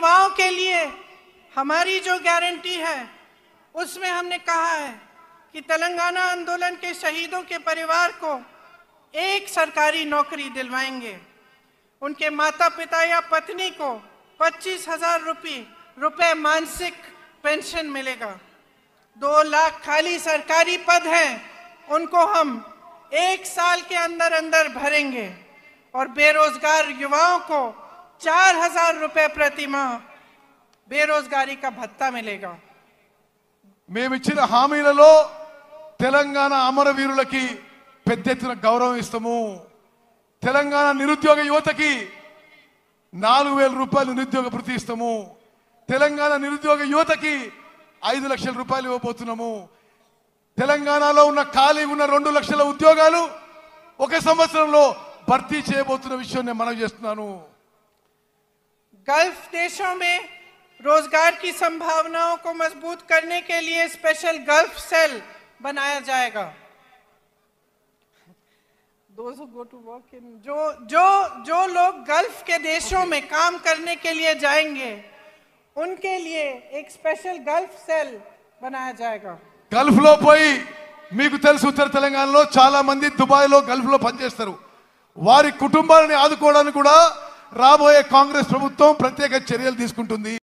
युवाओं के लिए हमारी जो गारंटी है उसमें हमने कहा है कि तेलंगाना आंदोलन के शहीदों के परिवार को एक सरकारी नौकरी दिलवाएंगे। उनके माता पिता या पत्नी को 25,000 रुपए मासिक पेंशन मिलेगा। 2 लाख खाली सरकारी पद हैं, उनको हम 1 साल के अंदर अंदर भरेंगे और बेरोजगार युवाओं को 4,000 रुपए प्रति माह बेरोजगारी का भत्ता मिलेगा। మేమిచ్చిన హామీలలో తెలంగాణ అమరవీరులకి పెద్ద ఎత్తున గౌరవం ఇస్తాము। తెలంగాణ నిరుద్యోగ యువతకి 4,000 రూపాయలు నిరుద్యోగ భృతి ఇస్తాము। తెలంగాణ నిరుద్యోగ యువతకి 5 లక్షల రూపాయలు ఇవ్వబోతున్నాము। తెలంగాణలో ఉన్న ఖాళీ ఉన్న 2 లక్షల ఉద్యోగాలు ఒక సంవత్సరంలో భర్తీ చేయబోతున్న విషయం నేను మనవి చేస్తున్నాను। गल्फ देशों में रोजगार की संभावनाओं को मजबूत करने के लिए स्पेशल गल्फ सेल बनाया जाएगा। जो लोग गल्फ के देशों में काम करने के लिए जाएंगे उनके लिए एक स्पेशल गल्फ सेल बनाया जाएगा। గల్ఫ్ లో పోయి మీకు తెలుసు ఉత్తర తెలంగాణలో చాలా మంది దుబాయ్ లో గల్ఫ్ లో పనిచేస్తారు। వారి కుటుంబాలను ఆదుకోవడానికి కూడా రాబోయే కాంగ్రెస్ ప్రభుత్వం ప్రత్యేక చర్యలు తీసుకుంటుంది।